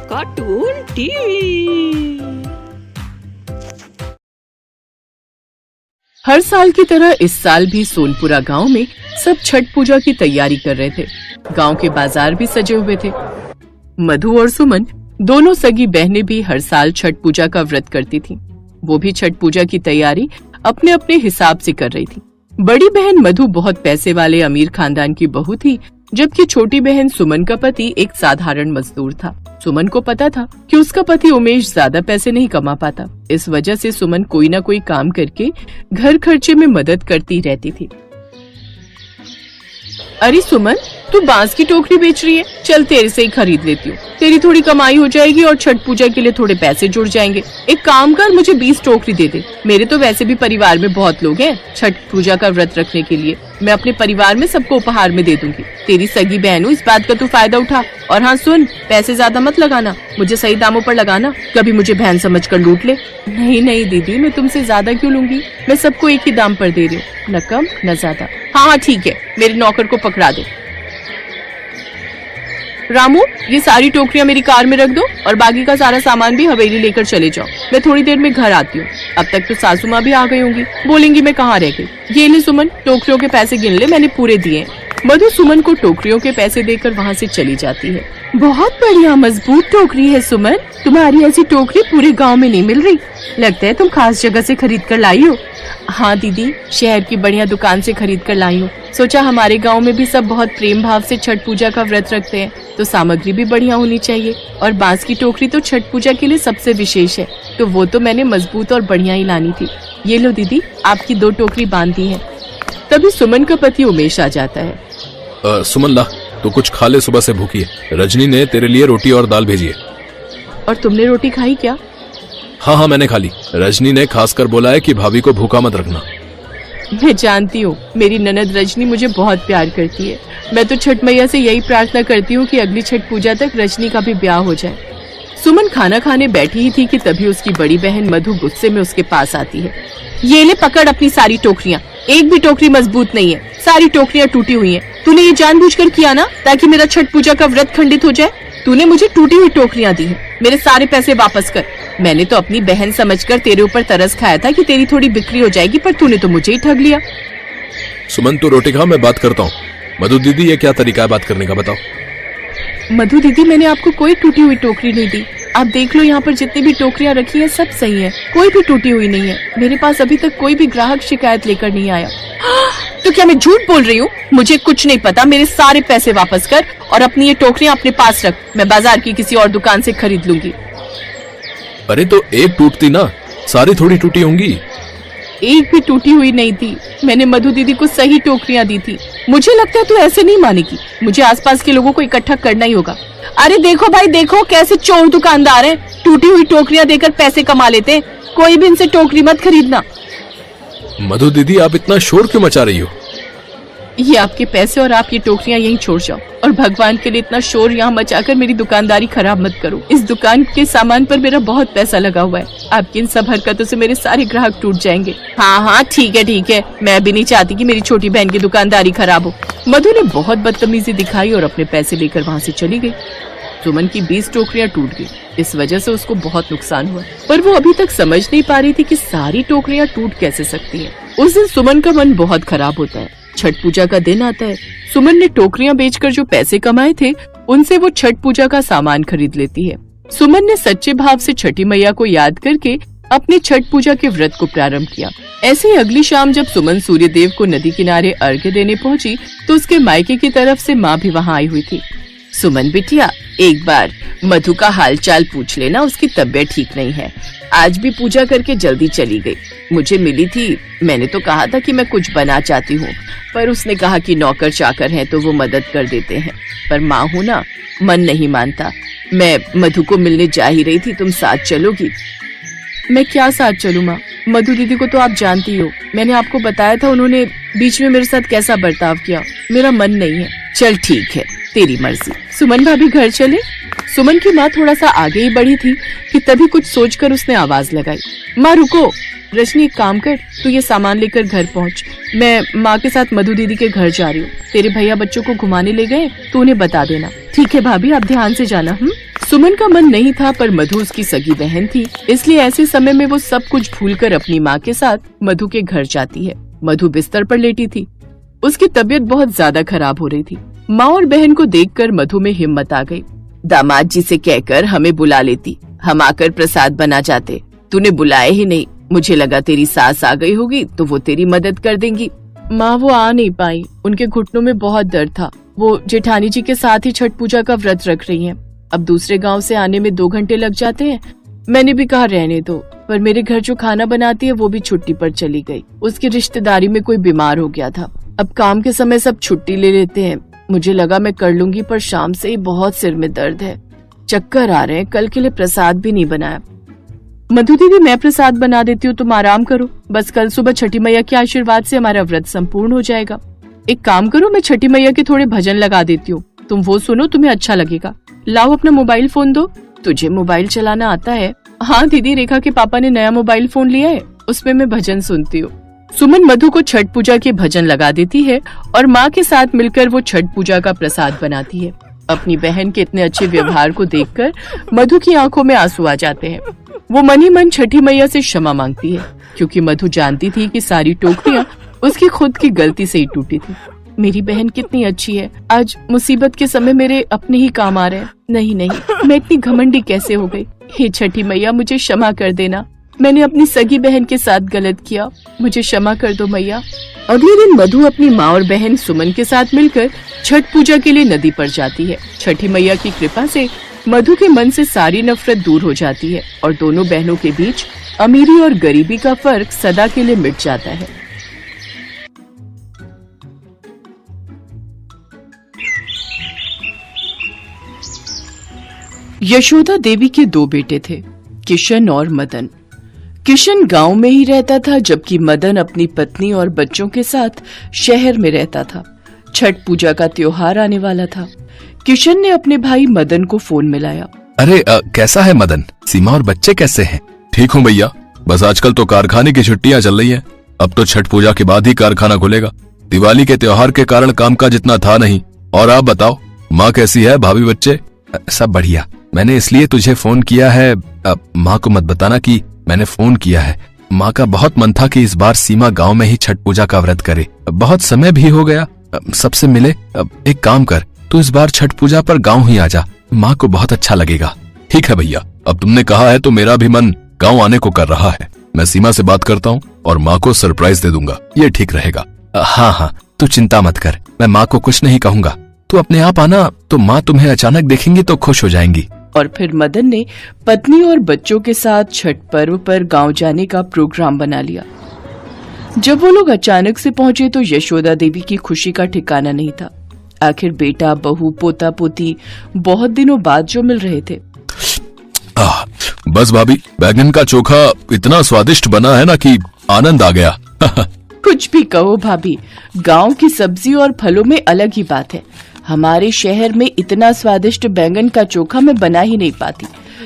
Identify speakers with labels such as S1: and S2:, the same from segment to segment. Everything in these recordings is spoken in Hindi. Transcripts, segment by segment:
S1: Cartoon TV.
S2: हर साल की तरह इस साल भी सोनपुरा गांव में सब छठ पूजा की तैयारी कर रहे थे। गांव के बाजार भी सजे हुए थे। मधु और सुमन दोनों सगी बहनें भी हर साल छठ पूजा का व्रत करती थीं। वो भी छठ पूजा की तैयारी अपने अपने हिसाब से कर रही थी। बड़ी बहन मधु बहुत पैसे वाले अमीर खानदान की बहू थी, जबकि छोटी बहन सुमन का पति एक साधारण मजदूर था। सुमन को पता था कि उसका पति उमेश ज्यादा पैसे नहीं कमा पाता। इस वजह से सुमन कोई न कोई काम करके घर खर्चे में मदद करती रहती थी। अरे सुमन, तू बांस की टोकरी बेच रही है? चल तेरे से ही खरीद लेती हूँ। तेरी थोड़ी कमाई हो जाएगी और छठ पूजा के लिए थोड़े पैसे जुड़ जाएंगे। एक काम कर, मुझे 20 टोकरी दे दे। मेरे तो वैसे भी परिवार में बहुत लोग हैं छठ पूजा का व्रत रखने के लिए। मैं अपने परिवार में सबको उपहार में दे दूंगी। तेरी सगी बहन हूँ, इस बात का तू फायदा उठा। और हाँ सुन, पैसे ज्यादा मत लगाना, मुझे सही दामों पर लगाना, कभी मुझे बहन समझकर लूट ले। नहीं नहीं दीदी, मैं तुमसे ज्यादा क्यों लूंगी? मैं सबको एक ही दाम पर दे रही हूँ, न कम न ज्यादा। हाँ ठीक है, मेरे नौकर को पकड़ा दो। रामू, ये सारी टोकरियां मेरी कार में रख दो और बाकी का सारा सामान भी हवेली लेकर चले जाओ। मैं थोड़ी देर में घर आती हूँ। अब तक तो सासू माँ भी आ गई होंगी, बोलेंगी मैं कहाँ रह गई। ये ले सुमन, टोकरियों के पैसे गिन ले, मैंने पूरे दिए। मधु सुमन को टोकरियों के पैसे देकर वहाँ से चली जाती है। बहुत बढ़िया मजबूत टोकरी है सुमन, तुम्हारी ऐसी टोकरी पूरे गाँव में नहीं मिल रही। लगता है तुम खास जगह से खरीद कर लाई हो। हाँ दीदी, शहर की बढ़िया दुकान से खरीद कर लाई हूँ। सोचा हमारे गांव में भी सब बहुत प्रेम भाव से छठ पूजा का व्रत रखते हैं, तो सामग्री भी बढ़िया होनी चाहिए। और बांस की टोकरी तो छठ पूजा के लिए सबसे विशेष है, तो वो तो मैंने मजबूत और बढ़िया ही लानी थी। ये लो दीदी, आपकी 2 टोकरी बांध दी है। तभी सुमन का पति उमेश आ जाता है।
S3: सुमन ला, तो कुछ खा ले, सुबह से भूखी है। रजनी ने तेरे लिए रोटी और दाल भेजी है।
S2: और तुमने रोटी खाई क्या?
S3: हाँ मैंने खा ली। रजनी ने खासकर बोला है कि भाभी को भूखा मत रखना।
S2: मैं जानती हूँ, मेरी ननद रजनी मुझे बहुत प्यार करती है। मैं तो छठ मैया से यही प्रार्थना करती हूँ कि अगली छठ पूजा तक रजनी का भी ब्याह हो जाए। सुमन खाना खाने बैठी ही थी कि तभी उसकी बड़ी बहन मधु गुस्से में उसके पास आती है। ये ले पकड़ अपनी सारी टोकरियाँ, एक भी टोकरी मजबूत नहीं है, सारी टोकरियाँ टूटी हुई हैं। तूने ये जानबूझकर किया ना, ताकि मेरा छठ पूजा का व्रत खंडित हो जाए। तूने मुझे टूटी हुई टोकरियाँ दी हैं, मेरे सारे पैसे वापस कर। मैंने तो अपनी बहन समझकर तेरे ऊपर तरस खाया था कि तेरी थोड़ी बिक्री हो जाएगी, पर तूने तो मुझे ही ठग लिया।
S3: सुमन तू रोटी खा, मैं बात करता हूँ। मधु दीदी, ये क्या तरीका है बात करने का, बताओ।
S2: मधु दीदी, मैंने आपको कोई टूटी हुई टोकरी नहीं दी। आप देख लो, यहाँ पर जितनी भी टोकरियाँ रखी है सब सही है, कोई भी टूटी हुई नहीं है। मेरे पास अभी तक कोई भी ग्राहक शिकायत लेकर नहीं आया। तो क्या मैं झूठ बोल रही हूँ? मुझे कुछ नहीं पता, मेरे सारे पैसे वापस कर और अपनी ये टोकरियाँ अपने पास रख। मैं बाजार की किसी और दुकान से खरीद लूंगी।
S3: अरे तो एक टूटती ना, सारी थोड़ी टूटी होंगी।
S2: एक भी टूटी हुई नहीं थी, मैंने मधु दीदी को सही टोकरियां दी थी। मुझे लगता है तू ऐसे नहीं मानेगी, मुझे आसपास के लोगों को इकट्ठा करना ही होगा। अरे देखो भाई देखो, कैसे चोर दुकानदार हैं, टूटी हुई टोकरियां देकर पैसे कमा लेते हैं। कोई भी इनसे टोकरी मत खरीदना।
S3: मधु दीदी, आप इतना शोर क्यों मचा रही हो?
S2: ये आपके पैसे और आप ये टोकरियां यहीं छोड़ जाओ, और भगवान के लिए इतना शोर यहाँ मचाकर मेरी दुकानदारी खराब मत करो। इस दुकान के सामान पर मेरा बहुत पैसा लगा हुआ है। आपकी इन सब हरकतों से मेरे सारे ग्राहक टूट जाएंगे। हाँ ठीक है, मैं भी नहीं चाहती कि मेरी छोटी बहन की दुकानदारी खराब हो। मधु ने बहुत बदतमीजी दिखाई और अपने पैसे लेकर वहाँ से चली गई। सुमन की 20 टोकरियां टूट गई। इस वजह से उसको बहुत नुकसान हुआ, पर वो अभी तक समझ नहीं पा रही थी कि सारी टोकरियां टूट कैसे सकती हैं। उस दिन सुमन का मन बहुत खराब होता है। छठ पूजा का दिन आता है। सुमन ने टोकरियां बेचकर जो पैसे कमाए थे, उनसे वो छठ पूजा का सामान खरीद लेती है। सुमन ने सच्चे भाव से छठी मैया को याद करके अपने छठ पूजा के व्रत को प्रारंभ किया। ऐसे ही अगली शाम जब सुमन सूर्य देव को नदी किनारे अर्घ्य देने पहुंची, तो उसके मायके की तरफ से माँ भी वहाँ आई हुई थी। सुमन बिटिया, एक बार मधु का हालचाल पूछ लेना, उसकी तबीयत ठीक नहीं है। आज भी पूजा करके जल्दी चली गई। मुझे मिली थी, मैंने तो कहा था कि मैं कुछ बना चाहती हूँ, पर उसने कहा कि नौकर चाकर हैं तो वो मदद कर देते हैं, पर माँ हूँ ना, मन नहीं मानता। मैं मधु को मिलने जा ही रही थी, तुम साथ चलोगी? मैं क्या साथ चलूँ माँ? मधु दीदी को तो आप जानती हो, मैंने आपको बताया था उन्होंने बीच में मेरे साथ कैसा बर्ताव किया। मेरा मन नहीं है। चल ठीक है, तेरी मर्जी। सुमन भाभी घर चले। सुमन की माँ थोड़ा सा आगे ही बढ़ी थी कि तभी कुछ सोचकर उसने आवाज लगाई। माँ रुको, रजनी एक काम कर, तू ये सामान लेकर घर पहुँच। मैं माँ के साथ मधु दीदी के घर जा रही हूँ। तेरे भैया बच्चों को घुमाने ले गए तो उन्हें बता देना। ठीक है भाभी, आप ध्यान से जाना। सुमन का मन नहीं था, पर मधु उसकी सगी बहन थी, इसलिए ऐसे समय में वो सब कुछ भूलकर अपनी माँ के साथ मधु के घर जाती है। मधु बिस्तर पर लेटी थी। उसकी तबीयत बहुत ज्यादा खराब हो रही थी। माँ और बहन को देखकर मधु में हिम्मत आ गई। दामाद जी से कहकर हमें बुला लेती, हम आकर प्रसाद बना जाते। तूने बुलाया ही नहीं, मुझे लगा तेरी सास आ गई होगी तो वो तेरी मदद कर देंगी। माँ वो आ नहीं पाई, उनके घुटनों में बहुत दर्द था। वो जेठानी जी के साथ ही छठ पूजा का व्रत रख रही हैं। अब दूसरे गांव से आने में 2 घंटे लग जाते हैं। मैंने भी कहा रहने दो, पर मेरे घर जो खाना बनाती है वो भी छुट्टी पर चली गई। उसकी रिश्तेदारी में कोई बीमार हो गया था। अब काम के समय सब छुट्टी ले लेते हैं। मुझे लगा मैं कर लूंगी, पर शाम से ही बहुत सिर में दर्द है, चक्कर आ रहे हैं। कल के लिए प्रसाद भी नहीं बनाया। मधु दीदी मैं प्रसाद बना देती हूँ, तुम आराम करो। बस कल सुबह छठी मैया के आशीर्वाद से हमारा व्रत संपूर्ण हो जाएगा। एक काम करो, मैं छठी मैया के थोड़े भजन लगा देती हूँ, तुम वो सुनो, तुम्हें अच्छा लगेगा। लाओ अपना मोबाइल फोन दो। तुझे मोबाइल चलाना आता है? हाँ दीदी, रेखा के पापा ने नया मोबाइल फोन लिया है, उसमें मैं भजन सुनती हूँ। सुमन मधु को छठ पूजा के भजन लगा देती है और माँ के साथ मिलकर वो छठ पूजा का प्रसाद बनाती है। अपनी बहन के इतने अच्छे व्यवहार को देखकर मधु की आंखों में आंसू आ जाते हैं। वो मन ही मन छठी मैया से क्षमा मांगती है, क्योंकि मधु जानती थी कि सारी टोकरियां उसकी खुद की गलती से ही टूटी थी। मेरी बहन कितनी अच्छी है, आज मुसीबत के समय मेरे अपने ही काम आ रहे हैं। नहीं नहीं, मैं इतनी घमंडी कैसे हो गई। हे छठी मैया, मुझे क्षमा कर देना, मैंने अपनी सगी बहन के साथ गलत किया, मुझे क्षमा कर दो मैया। अगले दिन मधु अपनी माँ और बहन सुमन के साथ मिलकर छठ पूजा के लिए नदी पर जाती है। छठी मैया की कृपा से मधु के मन से सारी नफरत दूर हो जाती है और दोनों बहनों के बीच अमीरी और गरीबी का फर्क सदा के लिए मिट जाता है। यशोदा देवी के 2 बेटे थे, किशन और मदन। किशन गांव में ही रहता था, जबकि मदन अपनी पत्नी और बच्चों के साथ शहर में रहता था। छठ पूजा का त्योहार आने वाला था। किशन ने अपने भाई मदन को फोन मिलाया।
S3: अरे कैसा है मदन? सीमा और बच्चे कैसे हैं? ठीक हूँ भैया, बस आजकल तो कारखाने की छुट्टियां चल रही हैं। अब तो छठ पूजा के बाद ही कारखाना खुलेगा। दिवाली के त्योहार के कारण काम का जितना था नहीं। और आप बताओ, माँ कैसी है, भाभी बच्चे? सब बढ़िया। मैंने इसलिए तुझे फोन किया है, माँ को मत बताना कि मैंने फोन किया है। माँ का बहुत मन था कि इस बार सीमा गांव में ही छठ पूजा का व्रत करे। बहुत समय भी हो गया सबसे मिले। एक काम कर, तू इस बार छठ पूजा पर गांव ही आ जा, माँ को बहुत अच्छा लगेगा। ठीक है भैया, अब तुमने कहा है तो मेरा भी मन गांव आने को कर रहा है। मैं सीमा से बात करता हूँ और माँ को सरप्राइज दे दूंगा, ये ठीक रहेगा। हाँ हाँ, तू चिंता मत कर, मैं माँ को कुछ नहीं कहूँगा। तू अपने आप आना, तो माँ तुम्हें अचानक देखेंगी तो खुश हो जाएंगी।
S2: और फिर मदन ने पत्नी और बच्चों के साथ छठ पर्व पर गांव जाने का प्रोग्राम बना लिया। जब वो लोग अचानक से पहुंचे तो यशोदा देवी की खुशी का ठिकाना नहीं था। आखिर बेटा, बहू, पोता पोती बहुत दिनों बाद जो मिल रहे थे।
S3: बस भाभी, बैगन का चोखा इतना स्वादिष्ट बना है ना कि आनंद आ गया।
S2: कुछ भी कहो भाभी, गांव की सब्जी और फलों में अलग ही बात है। हमारे शहर में इतना स्वादिष्ट बैंगन का चोखा मैं बना ही नहीं पाती,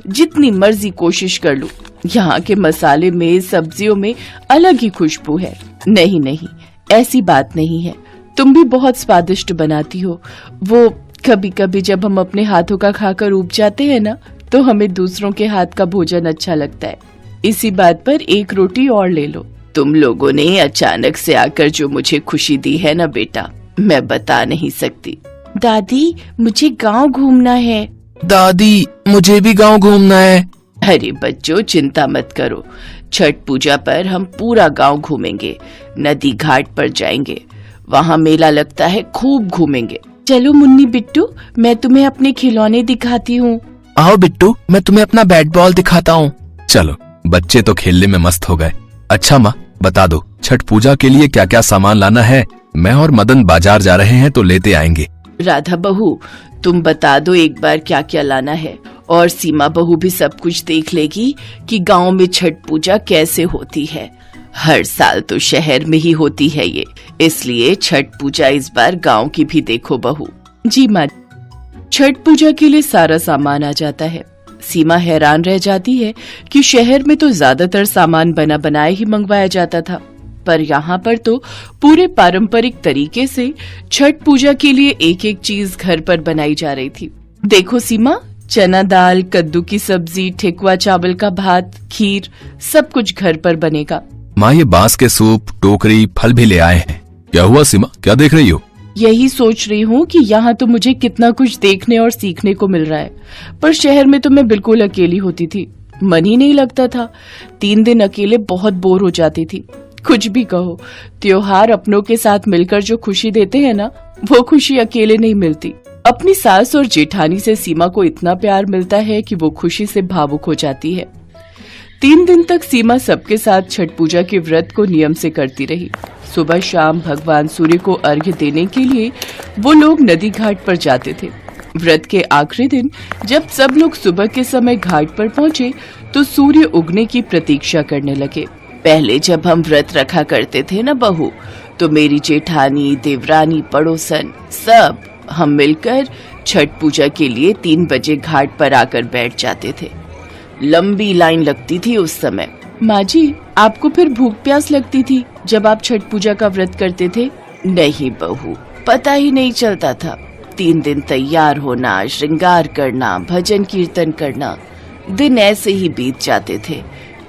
S2: जितनी मर्जी कोशिश कर लूं। यहाँ के मसाले में, सब्जियों में अलग ही खुशबू है। नहीं नहीं, ऐसी बात नहीं है, तुम भी बहुत स्वादिष्ट बनाती हो। वो कभी कभी जब हम अपने हाथों का खाकर ऊब जाते हैं ना, तो हमें दूसरों के हाथ का भोजन अच्छा लगता है। इसी बात पर 1 रोटी और ले लो। तुम लोगों ने अचानक से आकर जो मुझे खुशी दी है ना बेटा, मैं बता नहीं सकती। दादी, मुझे गांव घूमना है।
S3: दादी, मुझे भी गांव घूमना है।
S2: अरे बच्चों, चिंता मत करो, छठ पूजा पर हम पूरा गांव घूमेंगे। नदी घाट पर जाएंगे, वहाँ मेला लगता है, खूब घूमेंगे। चलो मुन्नी बिट्टू, मैं तुम्हें अपने खिलौने दिखाती हूँ।
S3: आओ बिट्टू, मैं तुम्हें अपना बैट बॉल दिखाता हूँ। चलो, बच्चे तो खेलने में मस्त हो गए। अच्छा माँ, बता दो छठ पूजा के लिए क्या क्या सामान लाना है? मैं और मदन बाजार जा रहे हैं तो लेते आएंगे।
S2: राधा बहू, तुम बता दो एक बार क्या क्या लाना है, और सीमा बहू भी सब कुछ देख लेगी कि गांव में छठ पूजा कैसे होती है। हर साल तो शहर में ही होती है ये, इसलिए छठ पूजा इस बार गांव की भी देखो बहू। जी माँ। छठ पूजा के लिए सारा सामान आ जाता है। सीमा हैरान रह जाती है कि शहर में तो ज्यादातर सामान बना बनाया ही मंगवाया जाता था, पर यहाँ पर तो पूरे पारंपरिक तरीके से छठ पूजा के लिए एक एक चीज घर पर बनाई जा रही थी। देखो सीमा, चना दाल, कद्दू की सब्जी, ठेकुआ चावल का भात, खीर, सब कुछ घर पर बनेगा।
S3: माँ ये बांस के सूप, टोकरी, फल भी ले आए हैं। क्या हुआ सीमा, क्या देख रही हो?
S2: यही सोच रही हूँ कि यहाँ तो मुझे कितना कुछ देखने और सीखने को मिल रहा है, पर शहर में तो मैं बिल्कुल अकेली होती थी, मन ही नहीं लगता था। 3 दिन अकेले बहुत बोर हो जाती थी। कुछ भी कहो, त्योहार अपनों के साथ मिलकर जो खुशी देते हैं ना, वो खुशी अकेले नहीं मिलती। अपनी सास और जेठानी से सीमा को इतना प्यार मिलता है कि वो खुशी से भावुक हो जाती है। 3 दिन तक सीमा सबके साथ छठ पूजा के व्रत को नियम से करती रही। सुबह शाम भगवान सूर्य को अर्घ्य देने के लिए वो लोग नदी घाट पर जाते थे। व्रत के आखिरी दिन जब सब लोग सुबह के समय घाट पर पहुंचे तो सूर्य उगने की प्रतीक्षा करने लगे। पहले जब हम व्रत रखा करते थे ना बहू, तो मेरी जेठानी, देवरानी, पड़ोसन सब हम मिलकर छठ पूजा के लिए 3 बजे घाट पर आकर बैठ जाते थे। लंबी लाइन लगती थी उस समय। माँ जी, आपको फिर भूख प्यास लगती थी जब आप छठ पूजा का व्रत करते थे? नहीं बहू, पता ही नहीं चलता था। 3 दिन तैयार होना, श्रृंगार करना, भजन कीर्तन करना, दिन ऐसे ही बीत जाते थे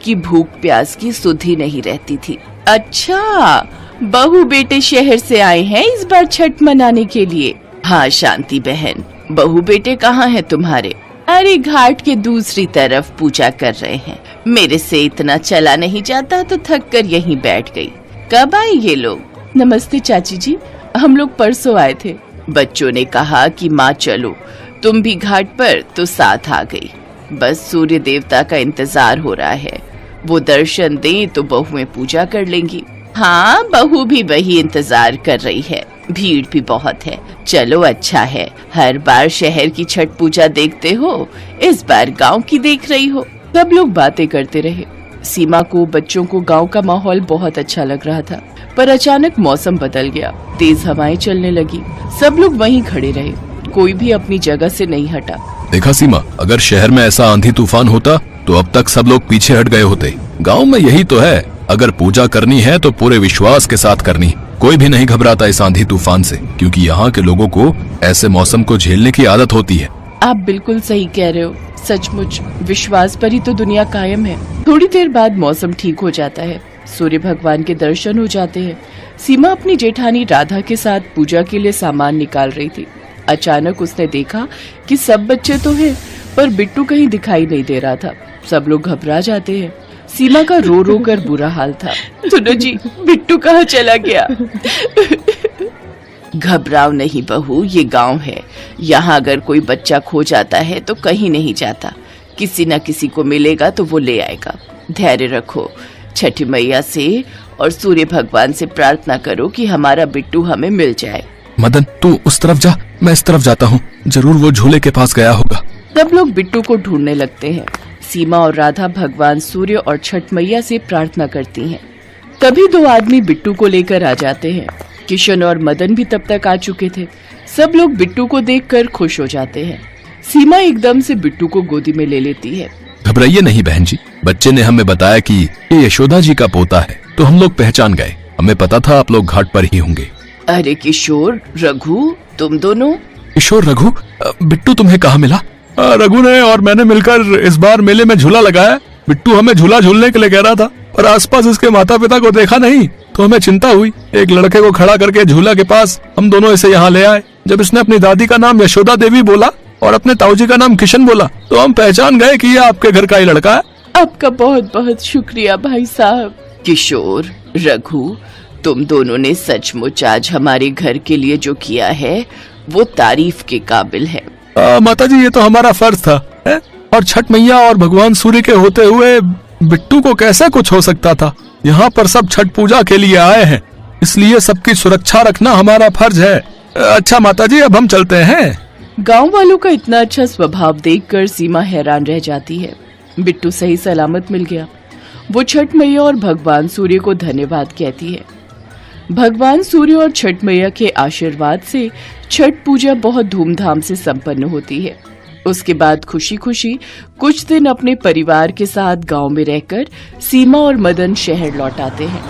S2: कि भूख प्यास की सुध ही नहीं रहती थी। अच्छा, बहू बेटे शहर से आए हैं इस बार छठ मनाने के लिए? हाँ शांति बहन, बहू बेटे कहाँ हैं तुम्हारे? अरे घाट के दूसरी तरफ पूजा कर रहे हैं। मेरे से इतना चला नहीं जाता तो थक कर यहीं बैठ गई। कब आए ये लोग? नमस्ते चाची जी, हम लोग परसों आए थे। बच्चों ने कहा कि माँ चलो, तुम भी घाट पर, तो साथ आ गई। बस सूर्य देवता का इंतजार हो रहा है, वो दर्शन दे तो बहुएं पूजा कर लेंगी। हाँ, बहू भी वही इंतजार कर रही है, भीड़ भी बहुत है। चलो अच्छा है, हर बार शहर की छठ पूजा देखते हो, इस बार गांव की देख रही हो। सब लोग बातें करते रहे। सीमा को, बच्चों को गांव का माहौल बहुत अच्छा लग रहा था, पर अचानक मौसम बदल गया, तेज हवाएं चलने लगी। सब लोग वहीं खड़े रहे, कोई भी अपनी जगह से नहीं हटा।
S3: देखा सीमा, अगर शहर में ऐसा आंधी तूफान होता तो अब तक सब लोग पीछे हट गए होते। गांव में यही तो है, अगर पूजा करनी है तो पूरे विश्वास के साथ करनी। कोई भी नहीं घबराता इस आंधी तूफान से, क्योंकि यहाँ के लोगों को ऐसे मौसम को झेलने की आदत होती है।
S2: आप बिल्कुल सही कह रहे हो, सचमुच विश्वास पर ही तो दुनिया कायम है। थोड़ी देर बाद मौसम ठीक हो जाता है, सूर्य भगवान के दर्शन हो जाते हैं। सीमा अपनी जेठानी राधा के साथ पूजा के लिए सामान निकाल रही थी। अचानक उसने देखा कि सब बच्चे तो हैं, पर बिट्टू कहीं दिखाई नहीं दे रहा था। सब लोग घबरा जाते हैं। सीमा का रो रो कर बुरा हाल था। सुनो जी, बिट्टू कहाँ चला गया? घबराओ नहीं बहू, ये गांव है, यहाँ अगर कोई बच्चा खो जाता है तो कहीं नहीं जाता, किसी न किसी को मिलेगा तो वो ले आएगा। धैर्य रखो, छठी मैया से और सूर्य भगवान से प्रार्थना करो कि हमारा बिट्टू हमें मिल जाए।
S3: मदन, तू उस तरफ जा, मैं इस तरफ जाता हूँ, जरूर वो झूले के पास गया होगा।
S2: सब लोग बिट्टू को ढूंढने लगते हैं। सीमा और राधा भगवान सूर्य और छठ मैया से प्रार्थना करती हैं। तभी 2 आदमी बिट्टू को लेकर आ जाते हैं। किशन और मदन भी तब तक आ चुके थे। सब लोग बिट्टू को देखकर खुश हो जाते हैं। सीमा एकदम से बिट्टू को गोदी में ले लेती है।
S3: घबराइए नहीं बहन जी, बच्चे ने हमें बताया कि ये यशोदा जी का पोता है, तो हम लोग पहचान गए। हमें पता था आप लोग घाट पर ही होंगे।
S2: अरे किशोर, रघु, तुम दोनों?
S3: किशोर, रघु, बिट्टू तुम्हें कहाँ मिला? रघु ने और मैंने मिलकर इस बार मेले में झूला लगाया। बिट्टू हमें झूला झूलने के लिए कह रहा था, और आसपास इसके माता पिता को देखा नहीं, तो हमें चिंता हुई। एक लड़के को खड़ा करके झूला के पास हम दोनों इसे यहाँ ले आए। जब इसने अपनी दादी का नाम यशोदा देवी बोला और अपने ताऊजी का नाम किशन बोला, तो हम पहचान गए कि ये आपके घर का ही लड़का है।
S2: आपका बहुत बहुत शुक्रिया भाई साहब। किशोर, रघु, तुम दोनों ने सचमुच आज हमारे घर के लिए जो किया है वो तारीफ के काबिल है।
S3: माताजी, ये तो हमारा फर्ज था, है? और छठ मैया और भगवान सूर्य के होते हुए बिट्टू को कैसे कुछ हो सकता था? यहाँ पर सब छठ पूजा के लिए आए हैं, इसलिए सबकी सुरक्षा रखना हमारा फर्ज है। अच्छा माताजी, अब हम चलते हैं।
S2: गांव वालों का इतना अच्छा स्वभाव देखकर सीमा हैरान रह जाती है। बिट्टू सही सलामत मिल गया। वो छठ मैया और भगवान सूर्य को धन्यवाद कहती है। भगवान सूर्य और छठ मैया के आशीर्वाद से छठ पूजा बहुत धूमधाम से संपन्न होती है। उसके बाद खुशी खुशी कुछ दिन अपने परिवार के साथ गांव में रहकर सीमा और मदन शहर लौट आते हैं।